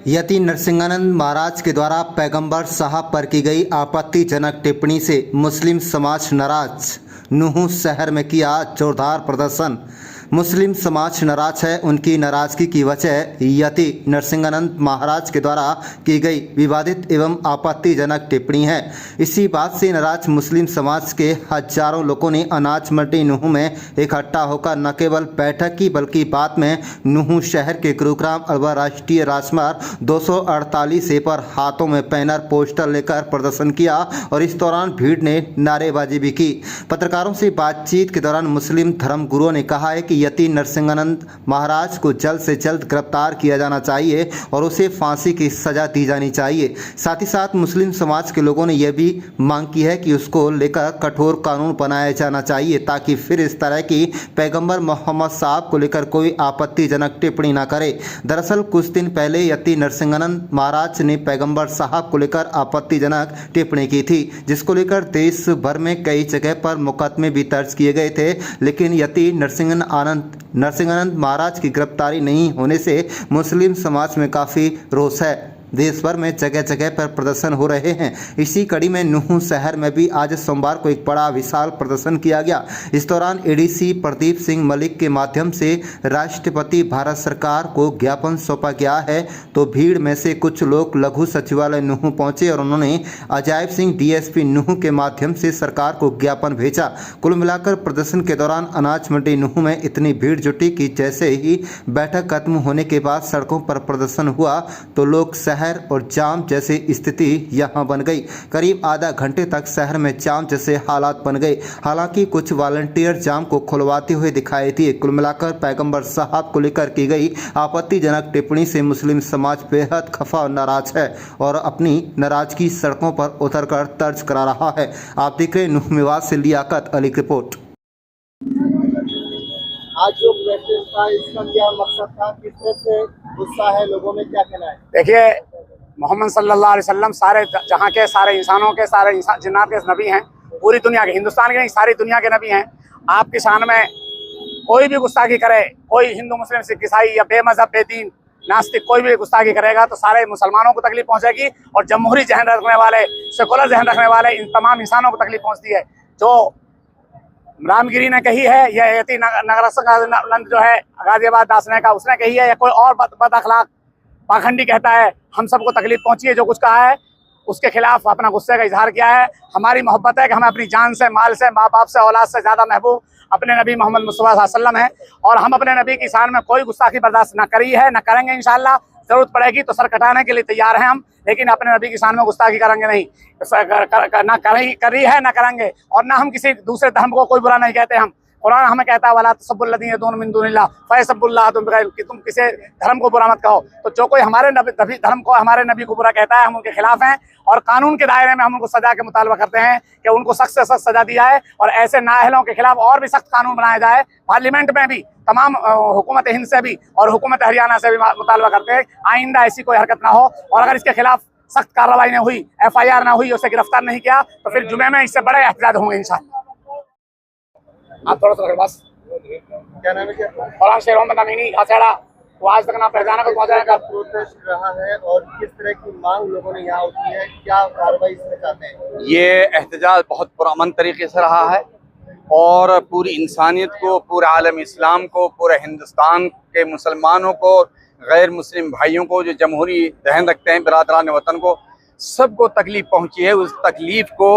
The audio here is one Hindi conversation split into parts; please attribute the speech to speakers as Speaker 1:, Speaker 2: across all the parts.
Speaker 1: यति नरसिंहानंद महाराज के द्वारा पैगंबर साहब पर की गई आपत्तिजनक टिप्पणी से मुस्लिम समाज नाराज। नूह शहर में किया जोरदार प्रदर्शन। मुस्लिम समाज नाराज है। उनकी नाराजगी की वजह यति नरसिंहानंद महाराज के द्वारा की गई विवादित एवं आपत्तिजनक टिप्पणी है। इसी बात से नाराज मुस्लिम समाज के हजारों लोगों ने अनाज मंडी नूह में इकट्ठा होकर न केवल बैठक की बल्कि बाद में नूह शहर के गुरुग्राम अरबा राष्ट्रीय राजमार्ग 248 पर हाथों में बैनर पोस्टर लेकर प्रदर्शन किया और इस दौरान भीड़ ने नारेबाजी भी की। पत्रकारों से बातचीत के दौरान मुस्लिम धर्म गुरुओं ने कहा है कि यति नरसिंहानंद महाराज को जल्द से जल्द गिरफ्तार किया जाना चाहिए और उसे फांसी की सजा दी जानी चाहिए। साथ ही साथ मुस्लिम समाज के लोगों ने यह भी मांग की है कि उसको लेकर कठोर कानून बनाया जाना चाहिए ताकि फिर इस तरह की पैगंबर मोहम्मद साहब को लेकर कोई आपत्तिजनक टिप्पणी न करे। दरअसल कुछ दिन पहले यति नरसिंहानंद महाराज ने पैगंबर साहब को लेकर आपत्तिजनक टिप्पणी की थी, जिसको लेकर देश भर में कई जगह पर मुकदमे भी दर्ज किए गए थे, लेकिन यति नरसिंहानंद महाराज की गिरफ्तारी नहीं होने से मुस्लिम समाज में काफ़ी रोष है। देश भर में जगह जगह पर प्रदर्शन हो रहे हैं। इसी कड़ी में नूह शहर में भी आज सोमवार को एक बड़ा विशाल प्रदर्शन किया गया। इस दौरान एडीसी प्रदीप सिंह मलिक के माध्यम से राष्ट्रपति भारत सरकार को ज्ञापन सौंपा गया है। तो भीड़ में से कुछ लोग लघु सचिवालय नूह पहुंचे और उन्होंने अजायब सिंह डीएसपी नूह के माध्यम से सरकार को ज्ञापन भेजा। कुल मिलाकर प्रदर्शन के दौरान अनाज मंडी नूह में इतनी भीड़ जुटी कि जैसे ही बैठक खत्म होने के बाद सड़कों पर प्रदर्शन हुआ तो लोग और जाम जैसी स्थिति यहां बन गई। करीब आधा घंटे तक शहर में जाम जैसे हालात बन गए। हालांकि कुछ वॉलंटियर जाम को खुलवाते हुए दिखाई दिए। कुल मिलाकर पैगंबर साहब को लेकर की गई आपत्तिजनक टिप्पणी से मुस्लिम समाज बेहद खफा और नाराज है और अपनी नाराजगी सड़कों पर उतरकर दर्ज करा रहा है। आप देख रहे नूह मेवात से लियाकत अली की रिपोर्ट।
Speaker 2: आज जो प्रेस था इसका क्या मकसद था, किस तरह से गुस्सा है लोगों में, क्या कहना है?
Speaker 3: देखिए, मोहम्मद सल्लल्लाहु अलैहि वसल्लम सारे जहाँ के सारे इंसानों के सारे जिन्नात के नबी हैं। पूरी दुनिया के, हिंदुस्तान के नहीं सारी दुनिया के नबी हैं। आपकी शान में कोई भी गुस्ताखी करे, कोई हिंदू मुस्लिम सिख ईसाई या बेमज़हब बेदीन नास्तिक कोई भी गुस्ताखी करेगा तो सारे मुसलमानों को तकलीफ पहुँचेगी और जमहूरी जहन रखने वाले, सेकुलर जहन रखने वाले इन तमाम इंसानों को तकलीफ पहुँचती है। जो रामगिरी ने कही है, यह यति नरसिंहानंद जो है गाजियाबाद दासने का, उसने कही है, या कोई और बद अखलाक पाखंडी कहता है, हम सबको तकलीफ पहुंची है। जो कुछ कहा है उसके खिलाफ अपना गुस्से का इजहार किया है। हमारी मोहब्बत है कि हमें अपनी जान से, माल से, माँ बाप से, औलाद से ज़्यादा महबूब अपने नबी मोहम्मद मुस्तफ़ा सल्लल्लाहु अलैहि वसल्लम है और हम अपने नबी की शान में कोई गुस्ताखी बर्दाश्त न करी है, न करेंगे। इंशाअल्लाह जरूरत पड़ेगी तो सर कटाने के लिए तैयार हैं हम, लेकिन अपने नबी की शान में गुस्ताखी करेंगे नहीं, ना करी है, ना करेंगे। और ना हम किसी दूसरे धर्म को कोई बुरा नहीं कहते। हम कुरान हमें कहता है वला तसब्बुल्लज़ीना यदून मिन दुनिल्लाह फयसब्बुल्लाह, कि तुम किसी धर्म को बुरा मत कहो। तो जो कोई हमारे नबी धर्म को, हमारे नबी को बुरा कहता है, हम उनके खिलाफ हैं और कानून के दायरे में हम उनको सजा के मुतालबा करते हैं कि उनको सख्त से सख्त सजा दी जाए और ऐसे नाअहलों के खिलाफ और भी सख्त कानून बनाया जाए। पार्लियामेंट में भी तमाम हुकूमत हिंद से भी और हुकूमत हरियाणा से भी मुतालबा करते हैं आइंदा ऐसी कोई हरकत ना हो और अगर इसके खिलाफ सख्त कार्रवाई नहीं हुई, FIR ना हुई, उसे गिरफ्तार नहीं किया तो फिर जुमे में इससे बड़े एहतजाज होंगे इंशाअल्लाह। आप थोड़ा सा बस
Speaker 2: क्या नाम है? क्या
Speaker 3: फौलान शेर मोहम्मद अमीनी हसेड़ा, वो आज तक ना पहचाना को पहुंचाएगा।
Speaker 2: प्रोटेस्ट रहा है और किस तरह की मांग लोगों ने यहाँ उठी है, क्या कार्रवाई इसमें चाहते हैं?
Speaker 4: ये एहतजाज बहुत पुरअमन तरीके से रहा है और पूरी इंसानियत को, पूरे आलम इस्लाम को, पूरे हिंदुस्तान के मुसलमानों को, गैर मुस्लिम भाइयों को जो जमहूरी जहन रखते हैं, बिरादरान वतन को, सबको तकलीफ़ पहुंची है। उस तकलीफ़ को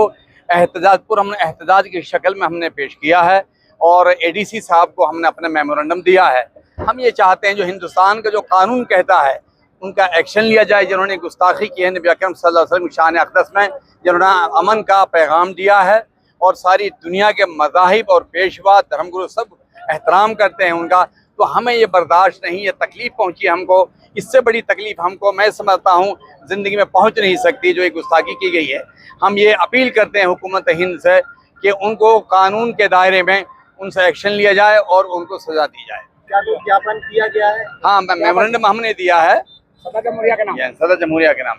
Speaker 4: एहतजाज पुरअमन एहतजाज की शक्ल में हमने पेश किया है और ADC साहब को हमने अपना मेमोरेंडम दिया है। हम ये चाहते हैं जो हिंदुस्तान का जो कानून कहता है उनका एक्शन लिया जाए। जिन्होंने गुस्ताखी की है नबी अकरम सल्लल्लाहु अलैहि वसल्लम शान अक़दस में, जिन्होंने अमन का पैगाम दिया है और सारी दुनिया के मज़ाहिब और पेशवा धर्मगुरु सब एहतराम करते हैं उनका, तो हमें ये बर्दाश्त नहीं, ये तकलीफ़ पहुँची हमको। इससे बड़ी तकलीफ़ हमको, मैं समझता हूँ, ज़िंदगी में पहुँच नहीं सकती जो ये गुस्ताखी की गई है। हम ये अपील करते हैं हुकूमत हिंद से कि उनको कानून के दायरे में उनसे एक्शन लिया जाए और उनको सजा दी जाए।
Speaker 2: क्या तो ज्ञापन किया गया है?
Speaker 4: हाँ, मेमोरेंडम हमने दिया है
Speaker 3: सदर जमहूरिया के नाम,
Speaker 4: सदर जमहूरिया के नाम।